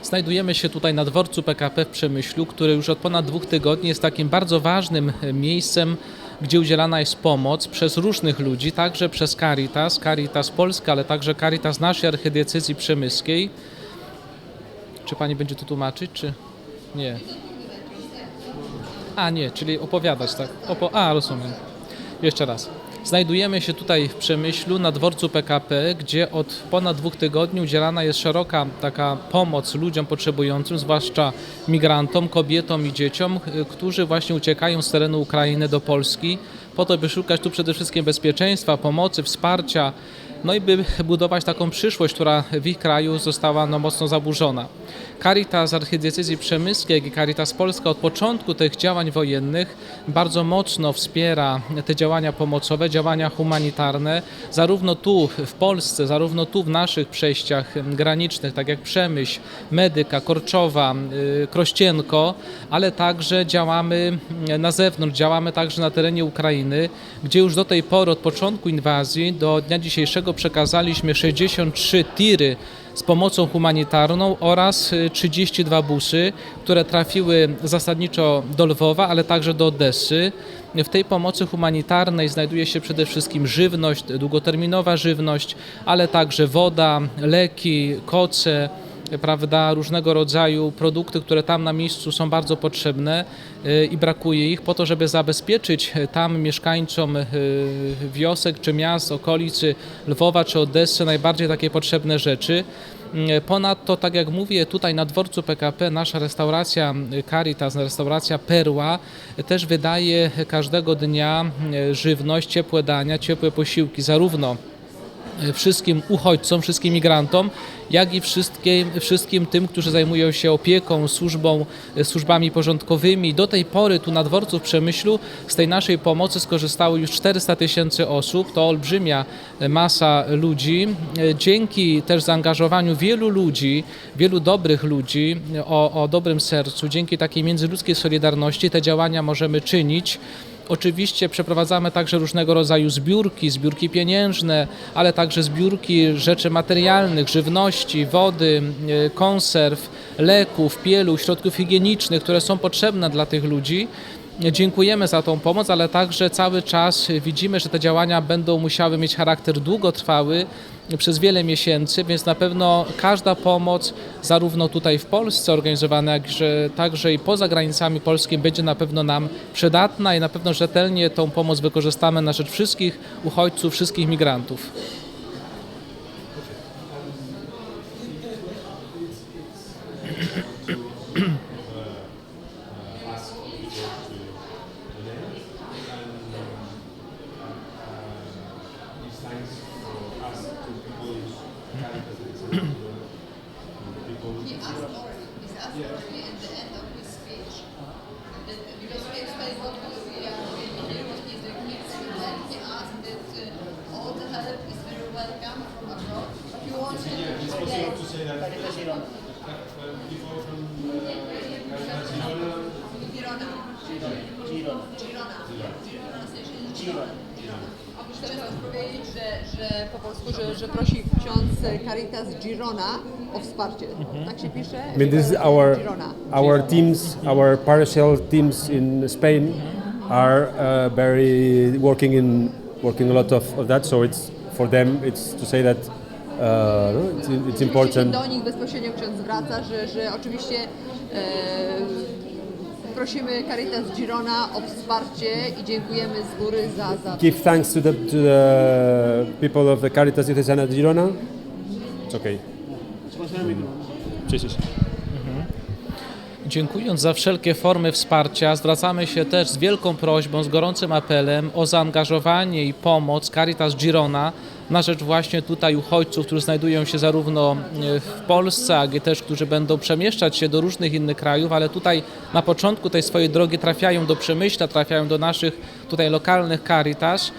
Znajdujemy się tutaj na dworcu PKP w Przemyślu, który już od ponad 2 tygodni jest takim bardzo ważnym miejscem, gdzie udzielana jest pomoc przez różnych ludzi, także przez Caritas Polska, ale także Caritas naszej archidiecezji przemyskiej. Czy pani będzie tu tłumaczyć, czy nie? A nie, czyli opowiadać, tak? Rozumiem. Jeszcze raz. Znajdujemy się tutaj w Przemyślu na dworcu PKP, gdzie od ponad 2 tygodni udzielana jest szeroka taka pomoc ludziom potrzebującym, zwłaszcza migrantom, kobietom i dzieciom, którzy właśnie uciekają z terenu Ukrainy do Polski, po to, by szukać tu przede wszystkim bezpieczeństwa, pomocy, wsparcia, no i by budować taką przyszłość, która w ich kraju została mocno zaburzona. Caritas Archidiecezji Przemyskiej, jak i Caritas Polska od początku tych działań wojennych bardzo mocno wspiera te działania pomocowe, działania humanitarne, zarówno tu w Polsce, zarówno tu w naszych przejściach granicznych, tak jak Przemyśl, Medyka, Korczowa, Krościenko, ale także działamy na zewnątrz, działamy także na terenie Ukrainy, gdzie już do tej pory, od początku inwazji do dnia dzisiejszego przekazaliśmy 63 tiry z pomocą humanitarną oraz 32 busy, które trafiły zasadniczo do Lwowa, ale także do Odessy. W tej pomocy humanitarnej znajduje się przede wszystkim żywność, długoterminowa żywność, ale także woda, leki, koce, prawda, różnego rodzaju produkty, które tam na miejscu są bardzo potrzebne i brakuje ich po to, żeby zabezpieczyć tam mieszkańcom wiosek czy miast, okolicy Lwowa czy Odessy najbardziej takie potrzebne rzeczy. Ponadto, tak jak mówię, tutaj na dworcu PKP nasza restauracja Caritas, restauracja Perła też wydaje każdego dnia żywność, ciepłe dania, ciepłe posiłki, zarówno wszystkim uchodźcom, wszystkim migrantom, jak i wszystkim tym, którzy zajmują się opieką, służbami porządkowymi. Do tej pory tu na dworcu w Przemyślu z tej naszej pomocy skorzystało już 400 000 osób. To olbrzymia masa ludzi. Dzięki też zaangażowaniu wielu ludzi, wielu dobrych ludzi o dobrym sercu, dzięki takiej międzyludzkiej solidarności te działania możemy czynić. Oczywiście przeprowadzamy także różnego rodzaju zbiórki pieniężne, ale także zbiórki rzeczy materialnych, żywności, wody, konserw, leków, pieluch, środków higienicznych, które są potrzebne dla tych ludzi. Dziękujemy za tą pomoc, ale także cały czas widzimy, że te działania będą musiały mieć charakter długotrwały, przez wiele miesięcy, więc na pewno każda pomoc, zarówno tutaj w Polsce organizowana, jak także i poza granicami Polski, będzie na pewno nam przydatna i na pewno rzetelnie tą pomoc wykorzystamy na rzecz wszystkich uchodźców, wszystkich migrantów. Chciałam powiedzieć, że po polsku, że prosi ksiądz Caritas Girona o wsparcie. Tak się pisze? I mean, this is our teams, our parochial teams in Spain are very working a lot of that. So it's for them. It's to say that it's important. Do nich bezpośrednio ksiądz zwraca, że oczywiście prosimy Caritas Girona o wsparcie i dziękujemy z góry za Give thanks to the people of the Caritas Diocesana Girona. It's okay. Dziękując za wszelkie formy wsparcia, zwracamy się też z wielką prośbą, z gorącym apelem o zaangażowanie i pomoc Caritas Girona na rzecz właśnie tutaj uchodźców, którzy znajdują się zarówno w Polsce, jak i też, którzy będą przemieszczać się do różnych innych krajów, ale tutaj na początku tej swojej drogi trafiają do Przemyśla, trafiają do naszych tutaj lokalnych Caritas,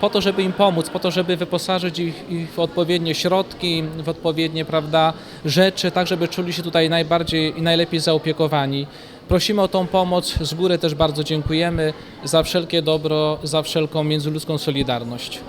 po to, żeby im pomóc, po to, żeby wyposażyć ich w odpowiednie środki, w odpowiednie, prawda, rzeczy, tak żeby czuli się tutaj najbardziej i najlepiej zaopiekowani. Prosimy o tą pomoc, z góry też bardzo dziękujemy za wszelkie dobro, za wszelką międzyludzką solidarność.